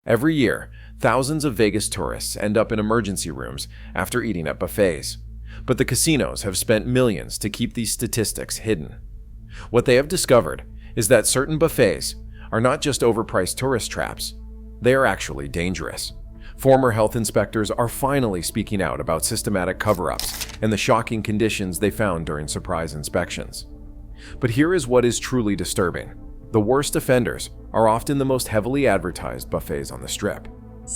Every year, thousands of Vegas tourists end up in emergency rooms after eating at buffets. But the casinos have spent millions to keep these statistics hidden. What they have discovered is that certain buffets are not just overpriced tourist traps, they are actually dangerous. Former health inspectors are finally speaking out about systematic cover-ups and the shocking conditions they found during surprise inspections. But here is what is truly disturbing. The worst offenders are often the most heavily advertised buffets on the Strip.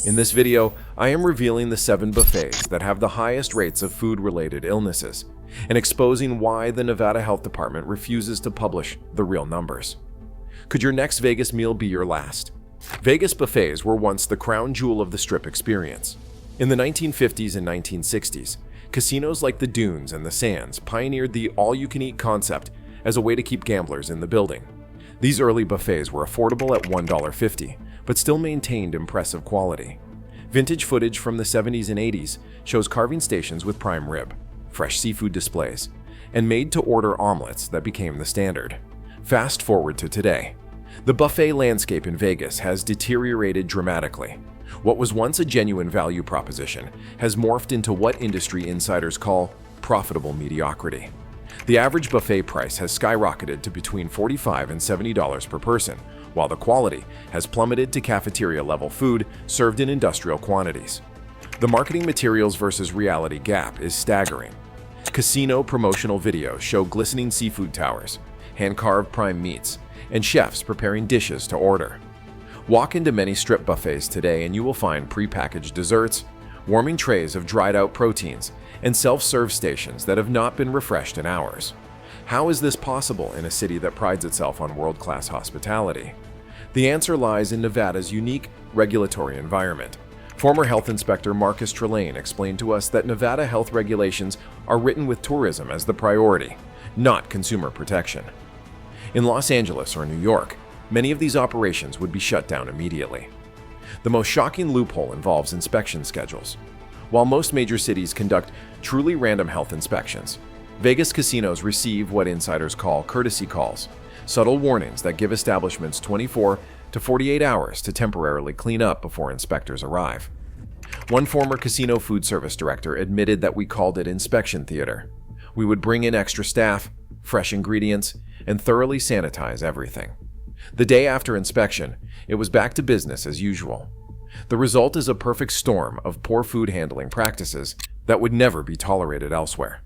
In this video, I am revealing the 7 buffets that have the highest rates of food-related illnesses and exposing why the Nevada Health Department refuses to publish the real numbers. Could your next Vegas meal be your last? Vegas buffets were once the crown jewel of the Strip experience. In the 1950s and 1960s, casinos like the Dunes and the Sands pioneered the all-you-can-eat concept as a way to keep gamblers in the building. These early buffets were affordable at $1.50, but still maintained impressive quality. Vintage footage from the 70s and 80s shows carving stations with prime rib, fresh seafood displays, and made-to-order omelets that became the standard. Fast forward to today. The buffet landscape in Vegas has deteriorated dramatically. What was once a genuine value proposition has morphed into what industry insiders call profitable mediocrity. The average buffet price has skyrocketed to between $45 and $70 per person, while the quality has plummeted to cafeteria-level food served in industrial quantities. The marketing materials versus reality gap is staggering. Casino promotional videos show glistening seafood towers, hand-carved prime meats, and chefs preparing dishes to order. Walk into many Strip buffets today and you will find prepackaged desserts, warming trays of dried-out proteins, and self-serve stations that have not been refreshed in hours. How is this possible in a city that prides itself on world-class hospitality? The answer lies in Nevada's unique regulatory environment. Former health inspector Marcus Trelane explained to us that Nevada health regulations are written with tourism as the priority, not consumer protection. In Los Angeles or New York, many of these operations would be shut down immediately. The most shocking loophole involves inspection schedules. While most major cities conduct truly random health inspections, Vegas casinos receive what insiders call courtesy calls, subtle warnings that give establishments 24 to 48 hours to temporarily clean up before inspectors arrive. One former casino food service director admitted that we called it inspection theater. We would bring in extra staff, fresh ingredients, and thoroughly sanitize everything. The day after inspection, it was back to business as usual. The result is a perfect storm of poor food handling practices that would never be tolerated elsewhere.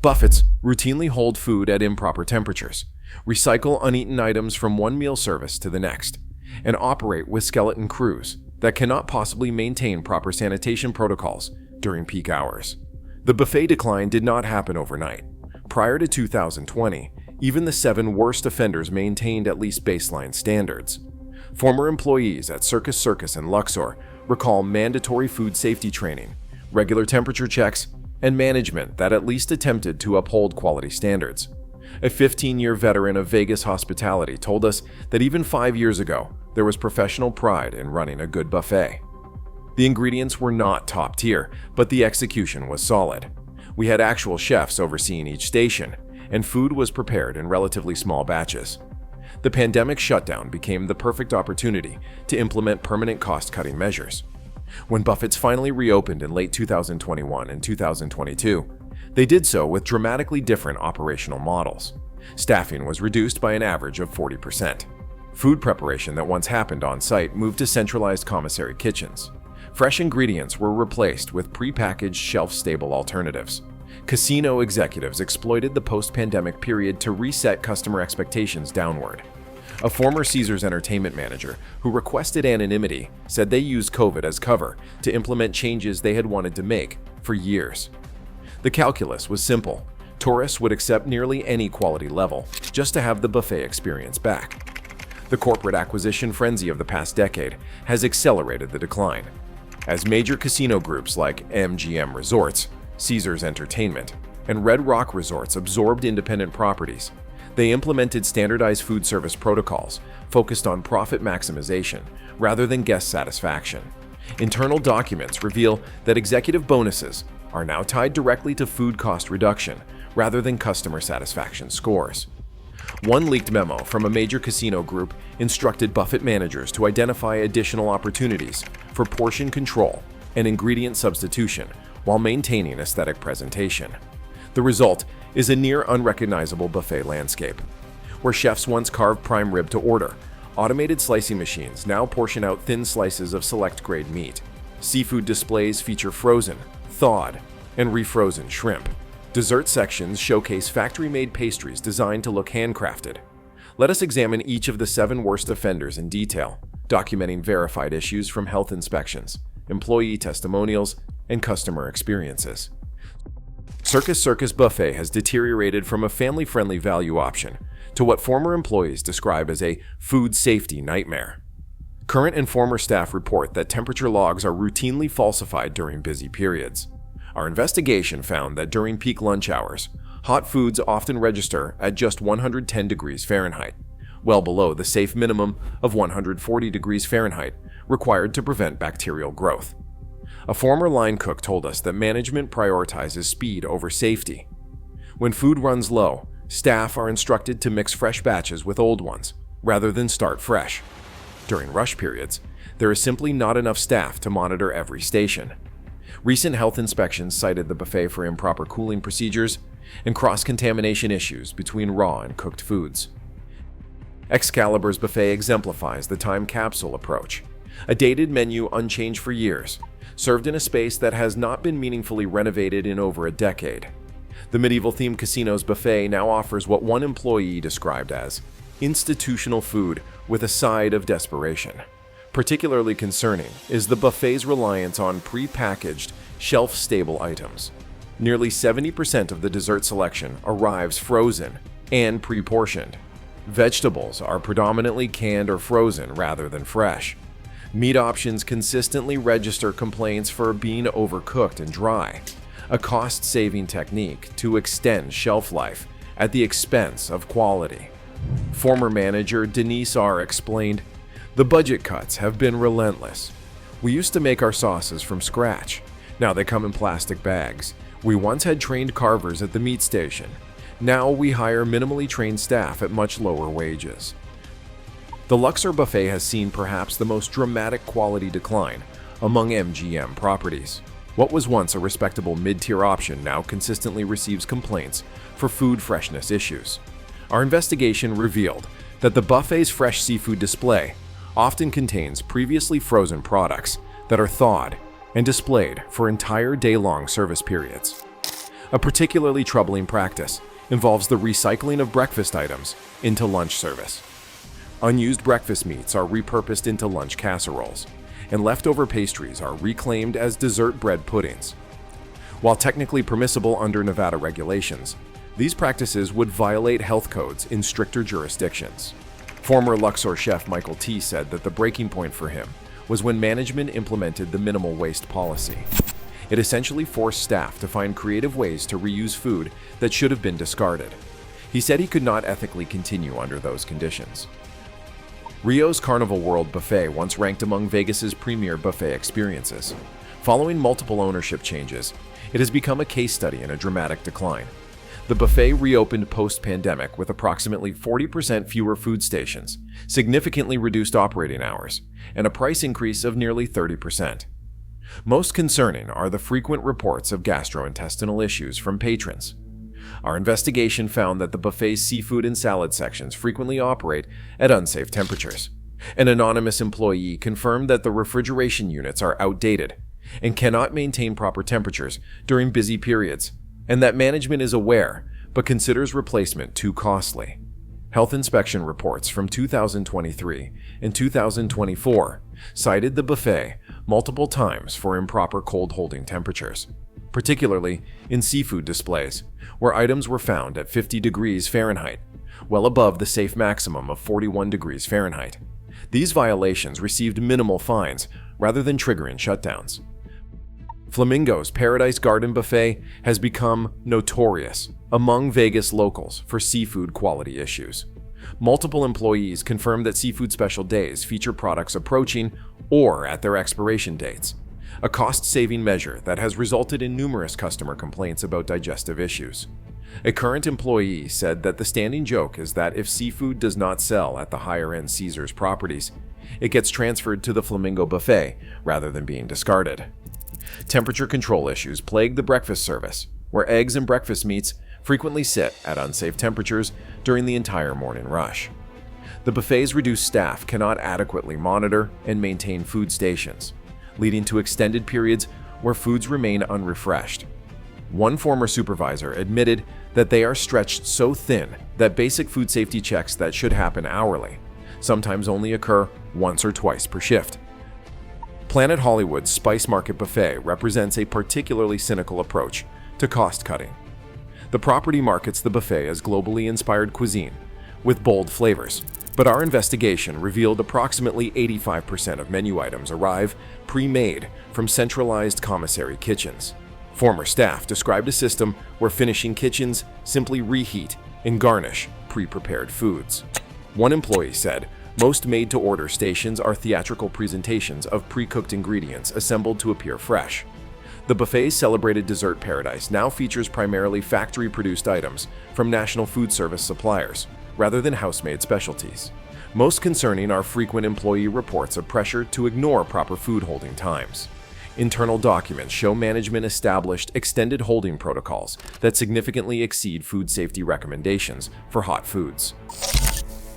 Buffets routinely hold food at improper temperatures, recycle uneaten items from one meal service to the next, and operate with skeleton crews that cannot possibly maintain proper sanitation protocols during peak hours. The buffet decline did not happen overnight. Prior to 2020, even the 7 worst offenders maintained at least baseline standards. Former employees at Circus Circus and Luxor recall mandatory food safety training, regular temperature checks, and management that at least attempted to uphold quality standards. A 15-year veteran of Vegas hospitality told us that even 5 years ago, there was professional pride in running a good buffet. The ingredients were not top tier, but the execution was solid. We had actual chefs overseeing each station, and food was prepared in relatively small batches. The pandemic shutdown became the perfect opportunity to implement permanent cost-cutting measures. When buffets finally reopened in late 2021 and 2022, they did so with dramatically different operational models. Staffing was reduced by an average of 40%. Food preparation that once happened on-site moved to centralized commissary kitchens. Fresh ingredients were replaced with prepackaged shelf-stable alternatives. Casino executives exploited the post-pandemic period to reset customer expectations downward. A former Caesars entertainment manager who requested anonymity said they used COVID as cover to implement changes they had wanted to make for years. The calculus was simple. Tourists would accept nearly any quality level just to have the buffet experience back. The corporate acquisition frenzy of the past decade has accelerated the decline. As major casino groups like MGM Resorts, Caesars Entertainment, and Red Rock Resorts absorbed independent properties, they implemented standardized food service protocols focused on profit maximization rather than guest satisfaction. Internal documents reveal that executive bonuses are now tied directly to food cost reduction rather than customer satisfaction scores. One leaked memo from a major casino group instructed buffet managers to identify additional opportunities for portion control and ingredient substitution while maintaining aesthetic presentation. The result is a near unrecognizable buffet landscape. Where chefs once carved prime rib to order, automated slicing machines now portion out thin slices of select-grade meat. Seafood displays feature frozen, thawed, and refrozen shrimp. Dessert sections showcase factory-made pastries designed to look handcrafted. Let us examine each of the 7 worst offenders in detail, documenting verified issues from health inspections, employee testimonials, and customer experiences. Circus Circus Buffet has deteriorated from a family-friendly value option to what former employees describe as a food safety nightmare. Current and former staff report that temperature logs are routinely falsified during busy periods. Our investigation found that during peak lunch hours, hot foods often register at just 110 degrees Fahrenheit, well below the safe minimum of 140 degrees Fahrenheit required to prevent bacterial growth. A former line cook told us that management prioritizes speed over safety. When food runs low, staff are instructed to mix fresh batches with old ones, rather than start fresh. During rush periods, there is simply not enough staff to monitor every station. Recent health inspections cited the buffet for improper cooling procedures and cross-contamination issues between raw and cooked foods. Excalibur's buffet exemplifies the time capsule approach, a dated menu unchanged for years, served in a space that has not been meaningfully renovated in over a decade. The medieval-themed casino's buffet now offers what one employee described as institutional food with a side of desperation. Particularly concerning is the buffet's reliance on pre-packaged, shelf-stable items. Nearly 70% of the dessert selection arrives frozen and pre-portioned. Vegetables are predominantly canned or frozen rather than fresh. Meat options consistently register complaints for being overcooked and dry, a cost-saving technique to extend shelf life at the expense of quality. Former manager Denise R. explained, "The budget cuts have been relentless. We used to make our sauces from scratch. Now they come in plastic bags. We once had trained carvers at the meat station. Now we hire minimally trained staff at much lower wages." The Luxor buffet has seen perhaps the most dramatic quality decline among MGM properties. What was once a respectable mid-tier option now consistently receives complaints for food freshness issues. Our investigation revealed that the buffet's fresh seafood display often contains previously frozen products that are thawed and displayed for entire day-long service periods. A particularly troubling practice involves the recycling of breakfast items into lunch service. Unused breakfast meats are repurposed into lunch casseroles, and leftover pastries are reclaimed as dessert bread puddings. While technically permissible under Nevada regulations, these practices would violate health codes in stricter jurisdictions. Former Luxor chef Michael T. said that the breaking point for him was when management implemented the minimal waste policy. It essentially forced staff to find creative ways to reuse food that should have been discarded. He said he could not ethically continue under those conditions. Rio's Carnival World Buffet once ranked among Vegas's premier buffet experiences. Following multiple ownership changes, it has become a case study in a dramatic decline. The buffet reopened post-pandemic with approximately 40% fewer food stations, significantly reduced operating hours, and a price increase of nearly 30%. Most concerning are the frequent reports of gastrointestinal issues from patrons. Our investigation found that the buffet's seafood and salad sections frequently operate at unsafe temperatures. An anonymous employee confirmed that the refrigeration units are outdated and cannot maintain proper temperatures during busy periods, and that management is aware but considers replacement too costly. Health inspection reports from 2023 and 2024 cited the buffet multiple times for improper cold holding temperatures, particularly in seafood displays, where items were found at 50 degrees Fahrenheit, well above the safe maximum of 41 degrees Fahrenheit. These violations received minimal fines rather than triggering shutdowns. Flamingo's Paradise Garden Buffet has become notorious among Vegas locals for seafood quality issues. Multiple employees confirmed that seafood special days feature products approaching or at their expiration dates, a cost-saving measure that has resulted in numerous customer complaints about digestive issues. A current employee said that the standing joke is that if seafood does not sell at the higher-end Caesars properties, it gets transferred to the Flamingo buffet rather than being discarded. Temperature control issues plague the breakfast service, where eggs and breakfast meats frequently sit at unsafe temperatures during the entire morning rush. The buffet's reduced staff cannot adequately monitor and maintain food stations, leading to extended periods where foods remain unrefreshed. One former supervisor admitted that they are stretched so thin that basic food safety checks that should happen hourly sometimes only occur once or twice per shift. Planet Hollywood's Spice Market Buffet represents a particularly cynical approach to cost cutting. The property markets the buffet as globally inspired cuisine with bold flavors, but our investigation revealed approximately 85% of menu items arrive pre-made from centralized commissary kitchens. Former staff described a system where finishing kitchens simply reheat and garnish pre-prepared foods. One employee said, "Most made-to-order stations are theatrical presentations of pre-cooked ingredients assembled to appear fresh." The buffet's celebrated dessert paradise now features primarily factory-produced items from National Food Service suppliers, rather than house-made specialties. Most concerning are frequent employee reports of pressure to ignore proper food holding times. Internal documents show management established extended holding protocols that significantly exceed food safety recommendations for hot foods.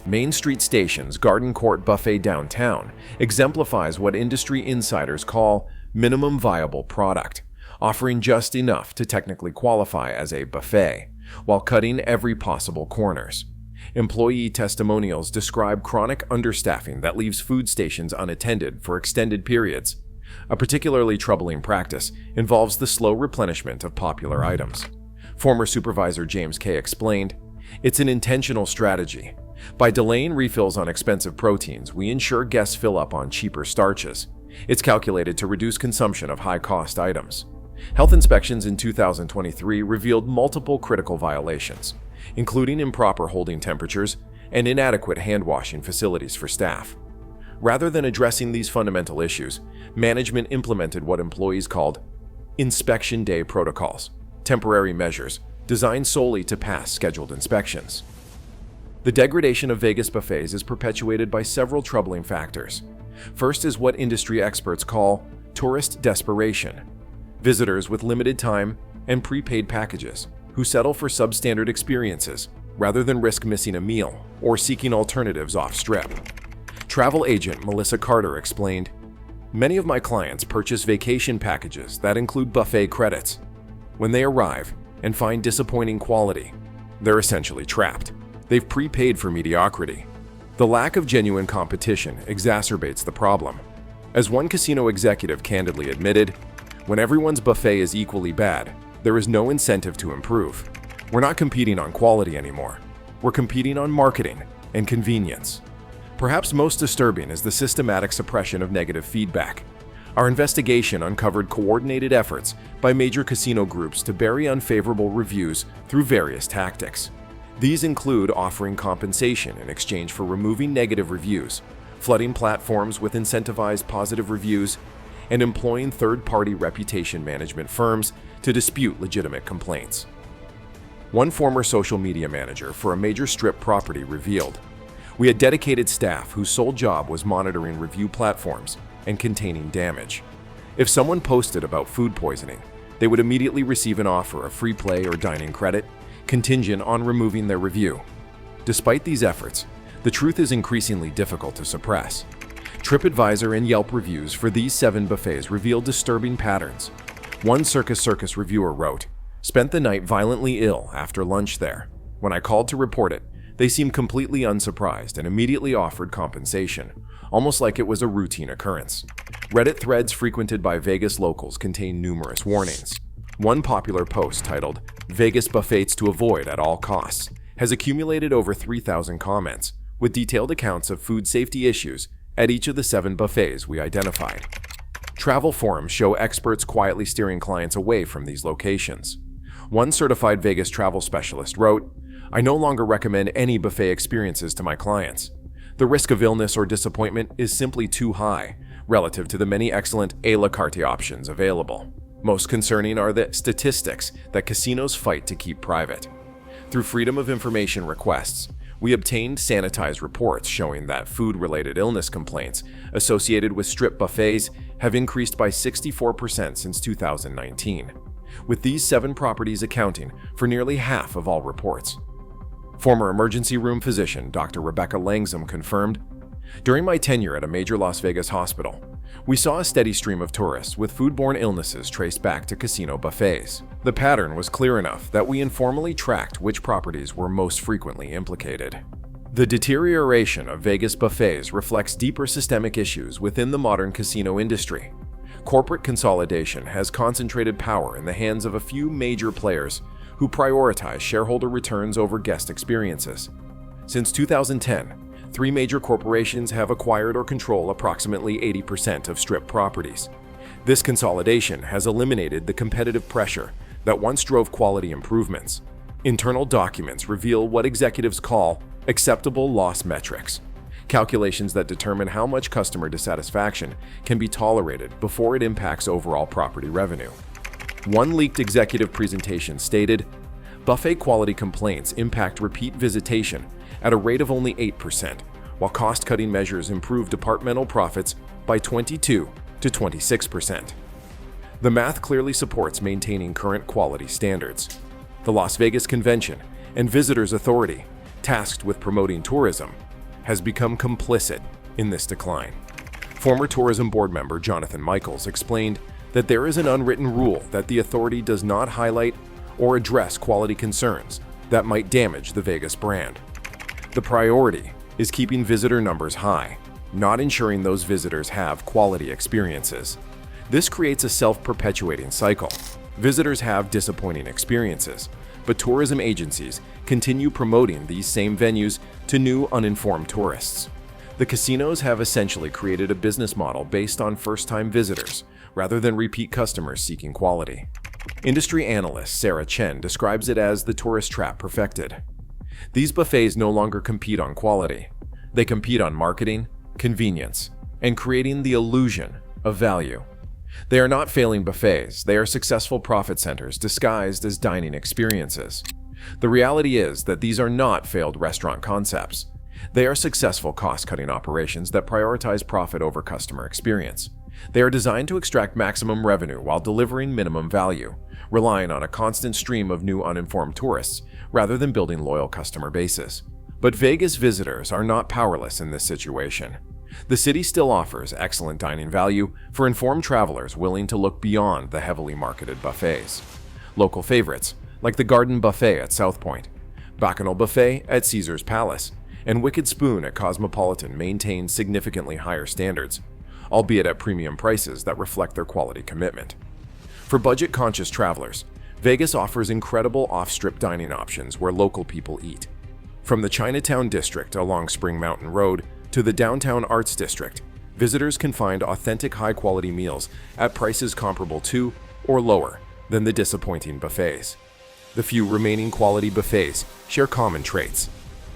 Main Street Station's Garden Court Buffet downtown exemplifies what industry insiders call minimum viable product, offering just enough to technically qualify as a buffet, while cutting every possible corners. Employee testimonials describe chronic understaffing that leaves food stations unattended for extended periods. A particularly troubling practice involves the slow replenishment of popular items. Former supervisor James Kay explained, "It's an intentional strategy. By delaying refills on expensive proteins, we ensure guests fill up on cheaper starches. It's calculated to reduce consumption of high-cost items." Health inspections in 2023 revealed multiple critical violations, including improper holding temperatures and inadequate hand-washing facilities for staff. Rather than addressing these fundamental issues, management implemented what employees called inspection day protocols, temporary measures designed solely to pass scheduled inspections. The degradation of Vegas buffets is perpetuated by several troubling factors. First is what industry experts call tourist desperation. Visitors with limited time and prepaid packages who settle for substandard experiences rather than risk missing a meal or seeking alternatives off-strip. Travel agent Melissa Carter explained, "Many of my clients purchase vacation packages that include buffet credits. When they arrive and find disappointing quality, they're essentially trapped. They've prepaid for mediocrity. The lack of genuine competition exacerbates the problem." As one casino executive candidly admitted, "When everyone's buffet is equally bad, there is no incentive to improve. We're not competing on quality anymore. We're competing on marketing and convenience." Perhaps most disturbing is the systematic suppression of negative feedback. Our investigation uncovered coordinated efforts by major casino groups to bury unfavorable reviews through various tactics. These include offering compensation in exchange for removing negative reviews, flooding platforms with incentivized positive reviews, and employing third-party reputation management firms to dispute legitimate complaints. One former social media manager for a major strip property revealed, "We had dedicated staff whose sole job was monitoring review platforms and containing damage. If someone posted about food poisoning, they would immediately receive an offer of free play or dining credit, contingent on removing their review." Despite these efforts, the truth is increasingly difficult to suppress. TripAdvisor and Yelp reviews for these 7 buffets reveal disturbing patterns. One Circus Circus reviewer wrote, "Spent the night violently ill after lunch there. When I called to report it, they seemed completely unsurprised and immediately offered compensation, almost like it was a routine occurrence." Reddit threads frequented by Vegas locals contain numerous warnings. One popular post titled, "Vegas Buffets to Avoid at All Costs," has accumulated over 3,000 comments, with detailed accounts of food safety issues at each of the 7 buffets we identified. Travel forums show experts quietly steering clients away from these locations. One certified Vegas travel specialist wrote, "I no longer recommend any buffet experiences to my clients. The risk of illness or disappointment is simply too high relative to the many excellent a la carte options available." Most concerning are the statistics that casinos fight to keep private. Through Freedom of Information requests, we obtained sanitized reports showing that food-related illness complaints associated with strip buffets have increased by 64% since 2019, with these 7 properties accounting for nearly half of all reports. Former emergency room physician Dr. Rebecca Langzam confirmed, "During my tenure at a major Las Vegas hospital, we saw a steady stream of tourists with foodborne illnesses traced back to casino buffets. The pattern was clear enough that we informally tracked which properties were most frequently implicated." The deterioration of Vegas buffets reflects deeper systemic issues within the modern casino industry. Corporate consolidation has concentrated power in the hands of a few major players who prioritize shareholder returns over guest experiences. Since 2010, 3 major corporations have acquired or control approximately 80% of Strip properties. This consolidation has eliminated the competitive pressure that once drove quality improvements. Internal documents reveal what executives call acceptable loss metrics, calculations that determine how much customer dissatisfaction can be tolerated before it impacts overall property revenue. One leaked executive presentation stated, "Buffet quality complaints impact repeat visitation at a rate of only 8%, while cost-cutting measures improve departmental profits by 22 to 26%. The math clearly supports maintaining current quality standards. The Las Vegas Convention and Visitors Authority, tasked with promoting tourism, has become complicit in this decline." Former tourism board member Jonathan Michaels explained that there is an unwritten rule that the authority does not highlight or address quality concerns that might damage the Vegas brand. The priority is keeping visitor numbers high, not ensuring those visitors have quality experiences. This creates a self-perpetuating cycle. Visitors have disappointing experiences, but tourism agencies continue promoting these same venues to new uninformed tourists. The casinos have essentially created a business model based on first-time visitors rather than repeat customers seeking quality. Industry analyst Sarah Chen describes it as the tourist trap perfected. These buffets no longer compete on quality. They compete on marketing, convenience, and creating the illusion of value. They are not failing buffets, they are successful profit centers disguised as dining experiences. The reality is that these are not failed restaurant concepts. They are successful cost-cutting operations that prioritize profit over customer experience. They are designed to extract maximum revenue while delivering minimum value, relying on a constant stream of new uninformed tourists rather than building loyal customer bases. But Vegas visitors are not powerless in this situation. The city still offers excellent dining value for informed travelers willing to look beyond the heavily marketed buffets. Local favorites, like the Garden Buffet at South Point, Bacchanal Buffet at Caesar's Palace, and Wicked Spoon at Cosmopolitan, maintain significantly higher standards, albeit at premium prices that reflect their quality commitment. For budget-conscious travelers, Vegas offers incredible off-strip dining options where local people eat. From the Chinatown district along Spring Mountain Road to the Downtown Arts District, visitors can find authentic high-quality meals at prices comparable to or lower than the disappointing buffets. The few remaining quality buffets share common traits.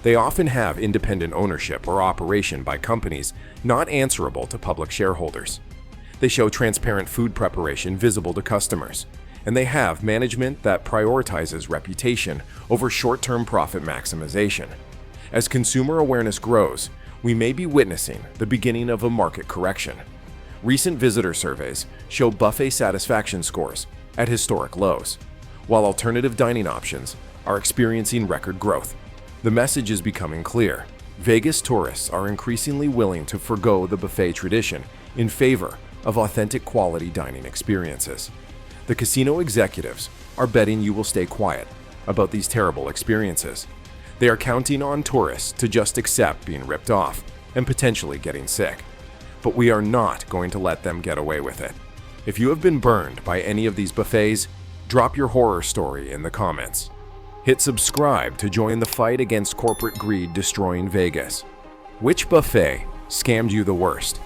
They often have independent ownership or operation by companies not answerable to public shareholders. They show transparent food preparation visible to customers, and they have management that prioritizes reputation over short-term profit maximization. As consumer awareness grows, we may be witnessing the beginning of a market correction. Recent visitor surveys show buffet satisfaction scores at historic lows, while alternative dining options are experiencing record growth. The message is becoming clear. Vegas tourists are increasingly willing to forgo the buffet tradition in favor of authentic quality dining experiences. The casino executives are betting you will stay quiet about these terrible experiences. They are counting on tourists to just accept being ripped off and potentially getting sick. But we are not going to let them get away with it. If you have been burned by any of these buffets, drop your horror story in the comments. Hit subscribe to join the fight against corporate greed destroying Vegas. Which buffet scammed you the worst?